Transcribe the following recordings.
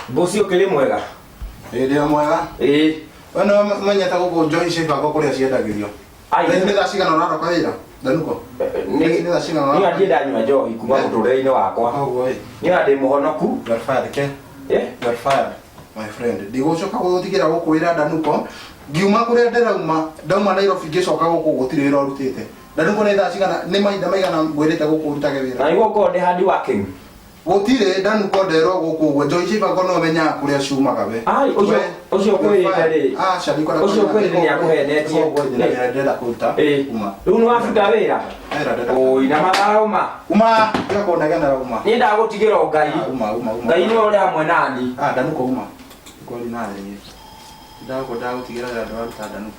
Bosi ukiri mwega. Ndio mwega. Wana manyata guku Joy Shape kuria ciendagirio. Ni thacigana ũraroka wĩra Danuko. Ni thacigana ni athiĩ ndanyua njohi kuma mũtũrĩre-inĩ wakwa. Ni ndĩ mũhonoku. Garfather Garfather my friend. Ndigũcoka gũgũtigĩra gũkũ wĩra Danuko. Ngiuma kũrĩa ndĩrauma ndauma Nairobi ngĩcoka gũkũ gũtirĩ wĩra ũrutĩte. Danuko nĩ thacigana nĩ mahinda maigana ngwĩrĩte gũkũ ũrutage wĩra. Na igũkũ ndĩ hard working. Gũtirĩ Danuko nderwo gũkũ ũguo Joy Shape no menya kũrĩa ciumaga we. Ai ũcio kwĩrĩte rĩ. Ũcio kwĩrĩte nĩ akũhenetie. Ndĩrenda kũruta. Rĩu nĩ wabuta wĩra. Oi na mathauma. Uma ndĩrakũnegena uma. Niĩ ndagũtigĩra Ngai. Ngai nĩ ũrĩ hamwe nani. Danuko uma. Ngori na thĩ. Ndagũtigĩra andũ aruta Danuko.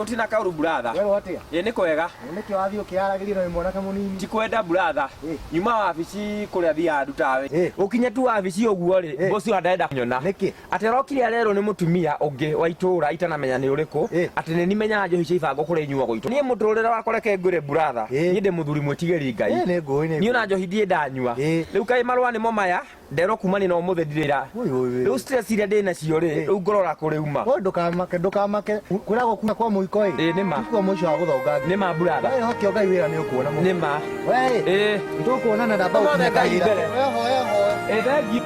Utina kauru brother. Wewe watia? Nĩ kwega. Nĩkĩ wathi ũkĩaragĩria na mwanake mũnini? Tikwenda brother. Nyuma wabici kũrĩa thia ndutawe. Ũkinye tu wabici ũguo rĩ, bosi ndarenda kunyona. Nĩkĩ? Atĩ rokire arerwo nĩ mũtumia ũngĩ wa itũra itanamenya nĩ ũrĩkũ. Atĩ nĩ nimenya Joy Shape kũrĩa inyuo gwitũ. Niĩ mũtũrĩre wakwa reke ngũre brother. Niĩ ndĩ mũthuri mwĩtigĩri Ngai. Nĩ ngũĩ. Niĩ ona njohi ndiĩ ndanyua. Rĩu kaĩ marũa nĩ mo maya. Ndero kumani na ũmũthĩ ndirĩra. Rĩu stress iria ndĩ nacio rĩ, rĩu ngorora kũrĩuma. Ndũkamake. Kwĩragwo kuma kwa mũiko ĩ. Nĩ ma. Kwa mũico wa gũthonga. Nĩ ma brother. Wewe hokio Ngai wĩra nĩ ũkuona mũno. Nĩ ma. Wee. Nĩtũkuonana na mbau kinya Ngai mbere. Hoya. Thank you.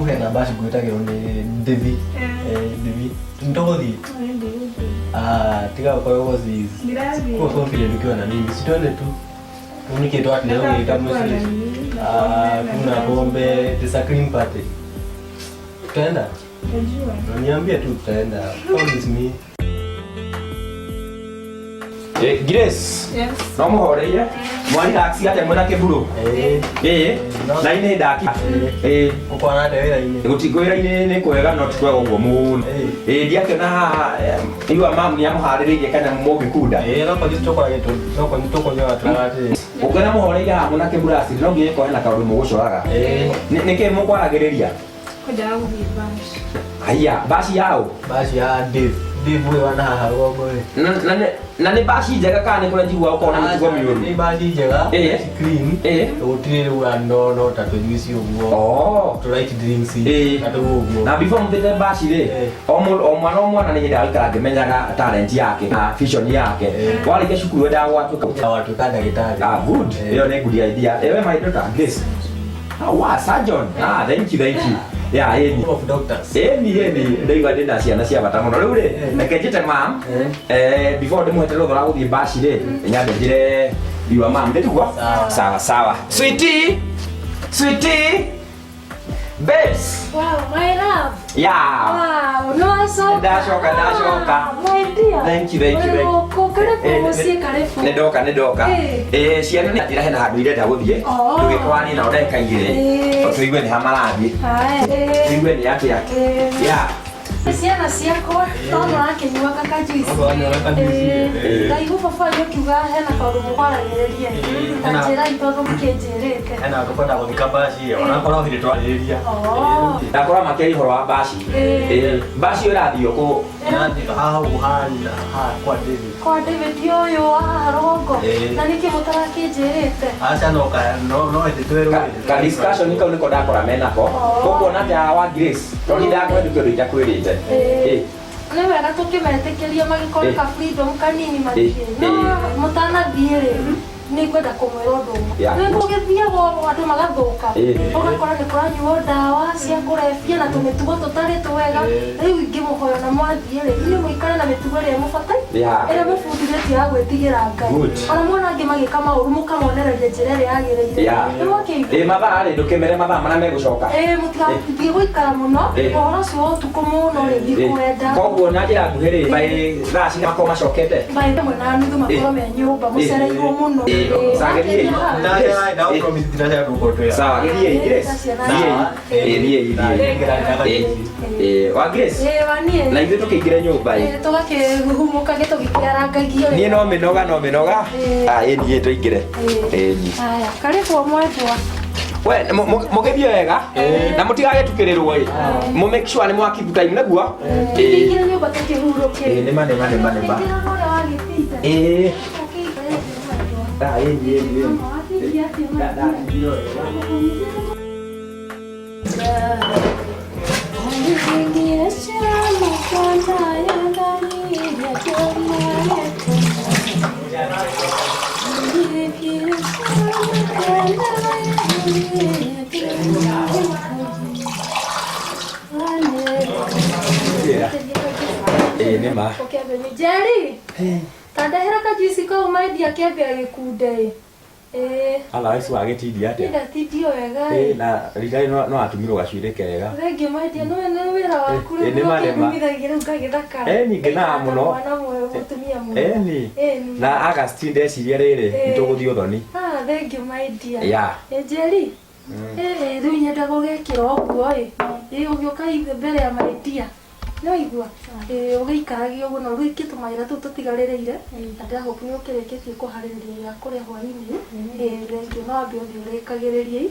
Hena basi gwĩtagĩrwo nĩ Devi. Devi. Nitogũthiĩ? Tiga gũkorwo gũthiĩ. Kuwa confident ukiwa na mimi. Si twende tu. Ni kitu watu leo ni kama kuna pombe, the cream party. Tutaenda? Najua. Niambie tu tutaenda. Promise me. Grace. Yes. No muhoreire. Mwani taxi ate mwena kiburu. Na ine ndaki. Uko na ndewira ine. Gutiko wira-ini ni kwega no tikwega uguo muno. Ndiakena haha igua mamu ni amuhaririirie kana mungikunda. Noko nitũkoragĩtwo noko nitũkũnyua tũrati. Ukena muhoreire haha mwena kiburasi no ngiye ko hena kaundu mugucoraga. Niki mukwaragiriria? Kwenda gũthiĩ bashi. Aya, bashi yao. Bashi ya Dave. Dave wana haha rũgongo. Na nĩ bashi njega kana nĩ kũrĩa njigua ũkona mĩtugo mĩũru? Nĩ bashi njega, clean, gũtirĩ rũa no ta tũjuici ũguo, tũlight drinks, na tũguo. Na before mũthĩte bashi rĩ, o mwana nĩ hĩndĩ agĩikara ngĩmenyaga talent yake na vision yake. Warĩkia cukuru wendaga gwatuĩka ndagĩtarĩ. Good, ĩyo nĩ good idea. Ewe my daughter, Grace. Wow, surgeon. Thank you. Yeah, any of doctors. Any ndaiga ndina ciana cia bata muno riu ri reke njite mam before ndimuhete ruthora guthie bashi ri nyambe njire liwa mam nditugwa sawa sweetie babes. Wow, my love. Yeah. Wow, no so. Ndashoka. My dear. Thank you. Karibu. Nedoka. Ciana ni atira hena handu irenda guthie. Tugikwani na ndeka igire. Tuigue ni hamarathi. Tuigue ni atia. Yeah. Ciana ciakwa tondũ rakinyuaga kajuici. Ngaigu baba yokiuga hena kaũndũ mũkwaragĩrĩria ta njĩrai tondũ mũkĩnjĩrĩte. Hena tũkwenda gũthika baci onakorwo hĩndĩ twarĩrĩria. ndakora makĩria ihoro wa baci baci ĩrathio kũ Hau hana kwa David. Kwa David ũyũ wa Rongo na nĩkĩ mũtarakĩnjĩrĩte. Acha no hĩndĩ twerwo. ka discussion kau nĩko ndakora menako koguo na ja wa Grace tondũ ndakwenda kĩndũ itakwĩrĩte nĩ wega tũkĩmetĩkĩria magĩkorwo ka freedom kanini mathiĩ no mũtanathiĩ rĩ nĩ ngwenda kũmwĩra ũndũ ũmwe nĩ gũgĩthiaga andũ magathũka ũgakora nĩ kũranyuo ndawa cia kũrebia na tũmĩtugo tũtarĩ twega rĩu ingĩmũhoya na mwathiĩ rĩ inyuĩ mũikare na mĩtugo ĩrĩa mũbataire ĩrĩa mũbundithĩtio ya gwĩtigĩra Ngai ona muona angĩ magĩka maũru mũkamonereria njĩra ĩrĩa yagĩrĩire mathaa rĩ ndũkĩmere mathaa marĩa megũcoka mũtigathiĩ gũikara mũno ũhoro ũcio wa ũtukũ mũno rĩ ndikwenda koguo na njĩra nguhĩ rĩ thaa cigana makorwo macokete mwe na nuthu makorwo me nyũmba mũcereirwo mũno sawa gĩthiĩi Grace wa Grace na ithuĩ tũkĩingĩre nyũmba tũgakĩhumũkage tũgĩkĩarangagio niĩ no mĩnoga niĩ tũingĩre karĩbwo mwendwa we mũgĩthiĩ wega na mũtigagetukĩrĩrwo ĩ mũ make sure nĩ mwa keep time nĩguo ingĩre nyũmba tũkĩhurũkĩre nĩma nĩma Jerry tandehera kajuici kau maidia kĩambia gĩkunde otherwise wagĩtindia atĩa ndatindio wega na rigai no atumirwo gacuĩrĩ kega thengi maidia no nĩ wĩra waku nĩmagĩthagia rĩu ngagĩthakara ningĩ na mũno mũtumia mũno na Augustine ndeciria rĩrĩ nĩtũgũthiĩ ũthoni thengi maidia Jerry rĩu nyenda gũgekĩra ũguo ũgĩũka mbere ya maidia no igua ũgĩikaragia ũguo no rĩu ingĩtũmagĩra tũu tũtigarĩrĩire na ndahope nĩ ũkĩrĩkĩtie kũharĩrĩria ya kũrĩa hwainĩ thengio no wambe ũthiĩ ũrĩkagĩrĩrie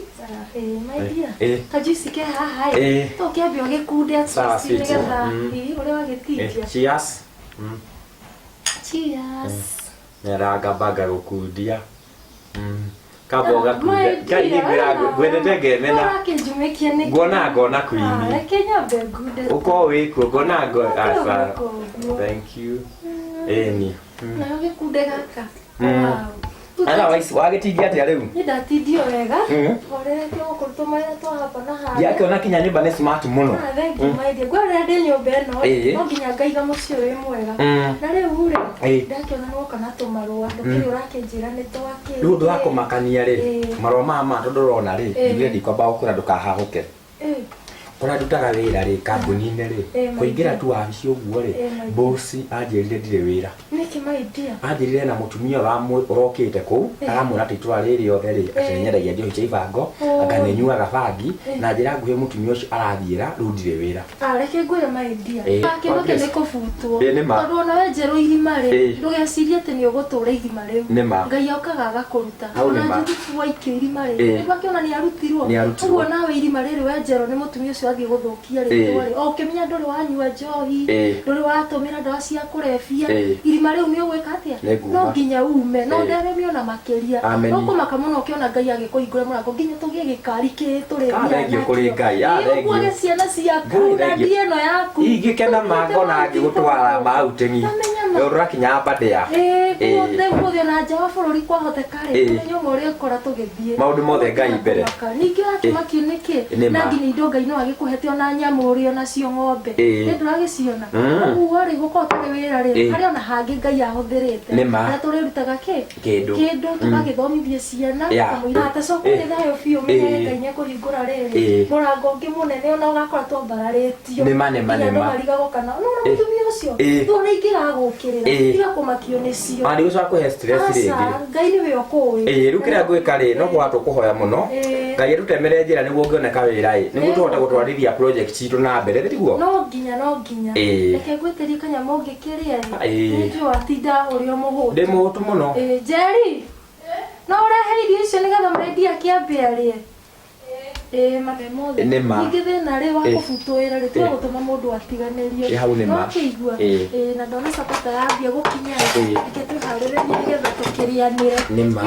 maidia kajuici ke haha to kĩambe ũgĩkunde nĩgetha ũrĩa wagĩtindia cheers cheers nĩarangambanga gũkundia kaboga gwendete ngemena ngona kwini uko wĩkuo ngona thank you ni nayo gĩkunde gaka otherwise wagĩtindia atĩa rĩu nĩndatindio wega orete gũkũrutwo mawĩra twa hapa na haha ndiakĩona kinya nyũmba nĩ smart mũno ngwĩrĩra ndĩ nyũmba ĩno no nginya ngaiga mũciĩ ũrĩ mwega na rĩu rĩ ndakiona nĩwoka na tũmarũa ndũkĩrĩ ũrakĩnjĩra nĩ twakĩ rĩu ũndũ wa kũmakania rĩ marũa maya tondũ ũrona rĩ ithuĩ ndikwamba gũkũra ndũkahahũke ona ndutaga wĩra rĩ kambuni-inĩ rĩ kũingĩra tu wabici ũguo rĩ bosi anjĩrire ndirĩ wĩra nĩkĩ maidia anjĩrire na mũtumia ũrokĩte kũu aramwĩra atĩ itũra rĩrĩ othe rĩ atĩ nyendagia njohi cia ibango anga nĩnyuaga bangi na njĩra nguhĩ mũtumia ũcio arathiĩra rĩu ndirĩ wĩra reke ngwĩre maidia kĩndũ kĩ nĩ kũbutwo tondũ ona wenjerwo irima rĩ ndũgecirie atĩ nĩ ũgũtũũra irima rĩu Ngai okaga agakũruta ona Juthubu waikio irima rĩ ndũgakĩona nĩ arutirwo ũguo nawe irima rĩrĩ wenjerwo nĩ mũtumia ũcio athiĩ gũthũkia rĩtwa rĩ ũkĩmenya ndũrĩ wanyua njohi ndũrĩ watũmĩra ndawa cia kũrebia irima rĩu nĩ ũgwĩka atĩa no nginya ume no nderemio na makĩria no kũmaka mũno ũkĩona Ngai agĩkũhingũra mũrango nginya tũgĩe gĩkari kĩtũrĩũguo gĩ ciana ciaku na ndie ĩno yaku ingĩkena mango na ngĩgũtwara mauteng'i ũrakinya mbandĩa gũthiĩ na nja wa bũrũri kwahoteka rĩ nyũmba ũrĩa ũkora tũgĩthiĩ maũndũ mothe Ngai mbere ningĩ wakĩmakio nĩkĩ na nginya indo Ngai no agĩkũhete ona nyamũ ũrĩ onacio ng'ombe nĩ ndũragĩciona ũguo rĩ gũkorwo ũtarĩ wĩra rĩ harĩ ona hangĩ Ngai ahũthĩrĩte na tũrĩrutaga kĩndũ tũgagĩthomithia ciana kamũira atacoka nĩ thayũ biũ menye Ngai nĩekũhingũra rĩrĩ mũrango ũngĩ mũnene ona ũgakora twambararĩtio andũ marigagwo kana no mũtumia ũcio tũ nĩ ingĩragũkĩrĩra tiga kũmakio nĩcio nĩ gũcoka kũhe stress rĩngĩ Ngai nĩwe ũkũĩ rĩu kĩrĩa ngwĩka rĩ no kũhatwo kũhoya mũno Ngai rutemere njira niguo ngioneka wira niguo tuhote gutwarithia project citu na mbere ndiguo no nginya reke gwetiria kanyamu ngikiria ndio atinda urio muhutu ndi muhutu muno Jerry no urehe irio icio nigetha mwendia kiambe arie mame mothe ningithe na ri wa kubutuira ri twa gutuma mundu atiganirio no kigua na ndona sapata yambia gukinya reke tuhariririe nigetha tukirianire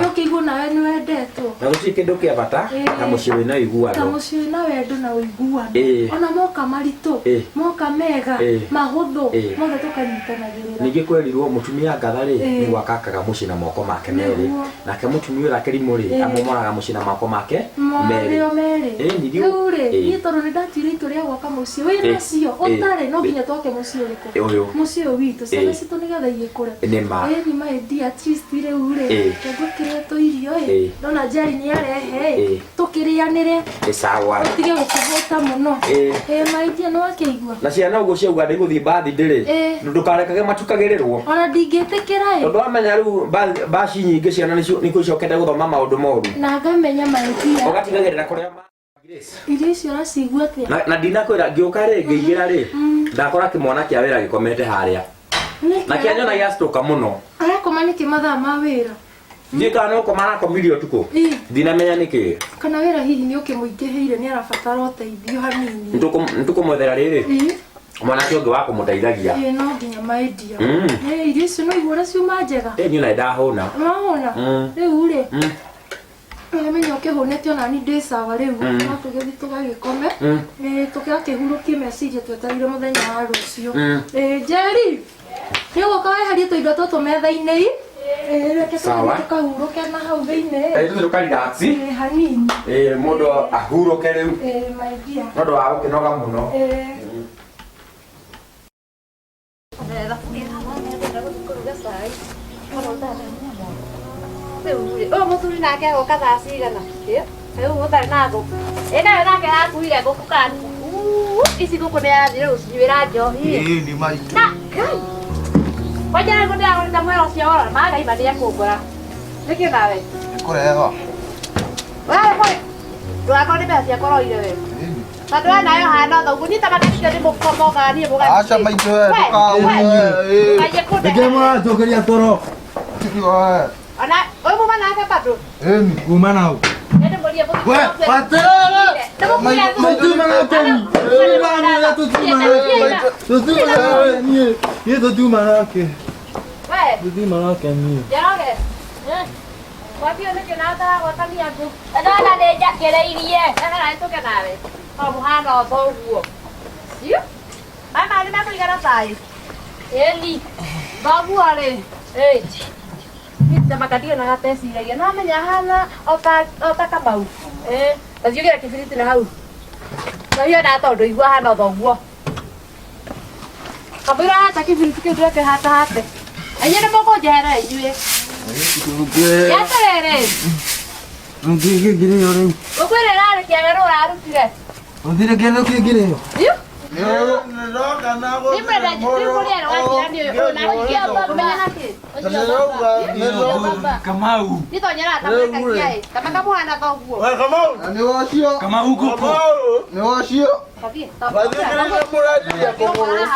yo kigua nawe ni wendetwo na guci kindu kia bata na muci wina iguano ta muci wina wendo na uiguano ona moka maritu moka mega mahuthu mothe tukanyitanagirira ningi kwerirwo mutumia ngathari ni gwakakaga muci na moko make meri nake mutumia ura kirimu ri amomoraga muci na moko make meri ni toro ni datire itoria gwaka muci we nacio utare no nginya twake muci uriko muci witu sana citu nigetha igikure ni maendi at least ire ure ngwikire to irio ndona Jerry ni arehe tukirianire sawa tige gukuvuta muno maendi no akigua na ciana ugo ciauga ndi guthii bathi ndiri ndukarekage matukagirirwo ona ndingitikira tondu amenya riu baci nyingi ciana niko icokete guthoma maundu moru na ngamenya maendi ugatigagirira kuria irio icio uracigua atia na ndinakwira ngiuka ri ngiigira ri ndakora kimwana kia wira gikomete haria na kianyona giastoka muno arakoma niki mathaa ma wira ndika no komana komirio tuko ndinamenya niki kana wira hihi ni ukimuingiheire ni arabatara uteithio hanini ntukumwethera riri mwana kionge wa kumuteithagia no nginya maedia irio icio no igura ciuma njega nyuna ndahuna riu ri menya ukihunete ona ni ndi sawa riu no tugithi tugagikome tugakihurukie meciria tweterire muthenya wa rucio Jerry ni ugoka weherie tuindo tutu metha-ini reke tukahuruke na hau thiini tuka relax hanini mundu ahuruke riu maidia nondu wa gukinoga muno muthuri nake agoka thaa cigana riu muthari na nguku nayo nake akuire nguku kani ici nguku nĩ yathire gũcinyuĩra njohi na kwanja nĩ ndĩragũrĩte mwera ũcio wora magai manĩa kũngũra nĩkĩ nawe nĩkũrehwo ndũgakorwo nĩ mbeca ciakoroire we tondũ we nayo hana thoguo niĩ ta matacio nĩ mũkomoga niĩ aca maitũ nĩkĩ mũratũkĩria toro ona ũyũ muma nake bado kuma nau Wapio nĩkĩ na ũtaragwatania andũ ndona nĩ njakĩrĩirie tũke nawe o mũhana o thoguo mama nĩ mekũigana taĩ ĩni thoguo rĩ Makadio na gateciragia no menya hana ota Kamau naciũgĩra kĩbiriti na hau nahiyo na tondũ igua hana thoguo kamũira hata kĩbiriti kĩu ndĩrakĩhatahate inyuĩ nĩ mũkũnjehera inyuĩ gĩaterere ũkwĩrĩra arĩkia werũ ũrarutire ũthire kĩndũ kĩngĩrĩyo Kamau. Ditonyera tamaka kiai. Tamaka muhana thoguo. Wewe Kamau. Ni wacio. Kamau guko. Ni wacio. Kabi. Bathikĩrĩria mũranjĩria kũgũrũ.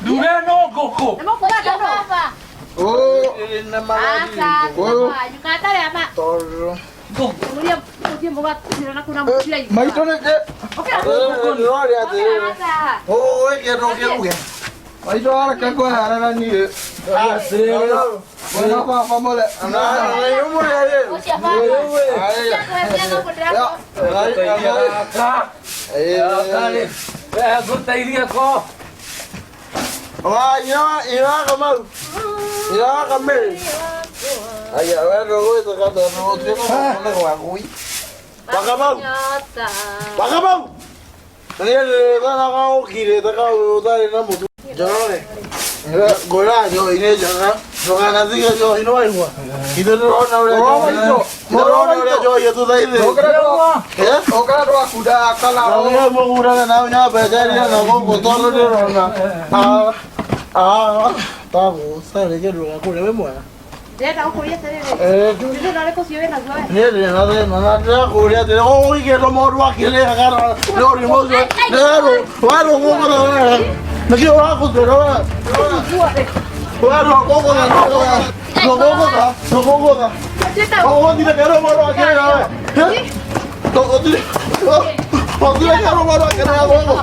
Nduge no ngũkũ. Nĩ mũkũra baba. Na magathi. Yukatare ama. Toro. Mulia mboga na kuna mchila hivi. Maitũ nĩkĩ? Nĩ wari atĩ. Oi kĩndũ kĩuge. Maitũ areka kwehara niĩ. Wena baba mũle. Gũteithia ko. Ira Kamau. Ira Kamau. Aya, wewe wewe kata no tena kwa kui. Bakamau. Bakamau. Ndio bana kwa ukire takao udari na mtu. Jore. Gora yo ine jaga. Jogana ziga yo ino waigwa. Ito rona ule. Rona ule yo yetu daide. Okara ndo akuda kala. Oya mugura na nya bajari na ngo tolo de rona. Tago sare ke ndo akure we mwana. Ndĩrenda gũkũria atĩrĩrĩ. Nĩ ũrarĩ kũcio wĩna guo we. Niĩ ndĩ na thĩna na ndĩrakũria atĩrĩ ũgũigĩrwo maũndũ akĩrĩaga nĩ ũrimũ ũcio warũgũgũtha we nĩkĩo ũrakũtĩra we warũgũgũtha ndũgũgũtha ũgũthire kerwo maũndũ akĩrĩaga we ũthire kerwo maũndũ akĩrĩaga gũkũ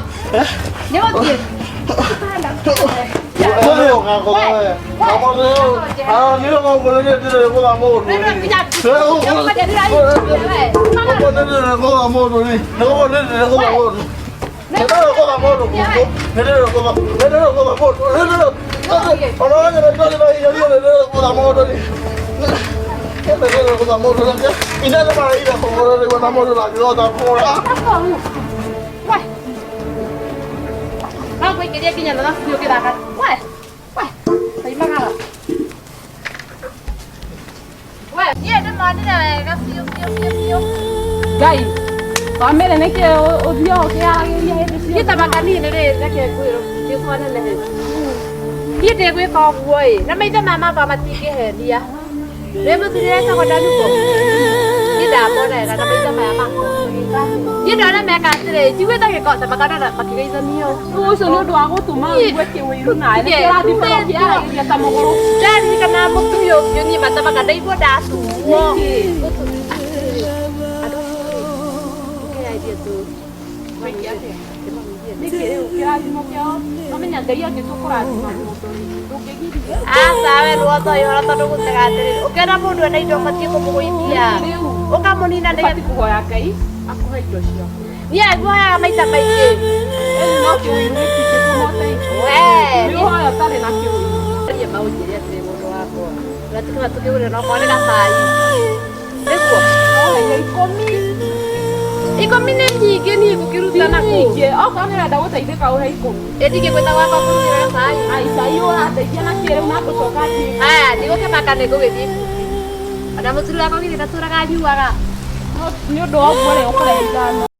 Nĩ gũthiĩ. Aku ingin dia nyalah video kita kan. Wah. Thấy mang à? Wah, dia ada mana dah? Kasih video. Gai. Có mấy này kia audio kia Kita makan ni deh, nak kira gue dia mana nih? Dia dia gue kau gue. Nama itu mama bawa mati ke dia. Dia mesti dia sama dah lupa. Dia dah boleh, nama itu mama. Dia dah nak makan sendiri. Cuma tak kau sama kau dah pakai ke sana ni. Ôi sao nó đoán của tụi mày quét kiểu ý này nó ra đi vào kia ya ta mau ngoro. Dan ni kena muktu yo ni mata makan dai pun dah tu. Aduh. Kayak dia tu. Ni kira di mau kia. Nó mới nhận thấy cái số quả thì nó Ah, sabe lu to yo ora to ngu tegatri. Oke na mundu na ido mati ko mo idia. O ka moni na de Pati ko ya kai. Aku hai Joshua. Dia gua ya mai ta mai ke. No que eu não fiquei com montei. We. Eu olha tá na que eu. Dia mau jadi atre mo do ako. Berarti ka tu ke ure no ko na sai. Eko. Oh, ai comi. Iko mine ni ke ni ko kiruta na ko. Ke, oh kan era dawo tai ka ora iko. Edi ke kweta wa ko ku ni sai. Ai sai ora te jana kere una ko toka ti. Ah, digo ke makane ko ke di. Ada mo sura ko ni ta sura ka juara. No, do agora eu falei,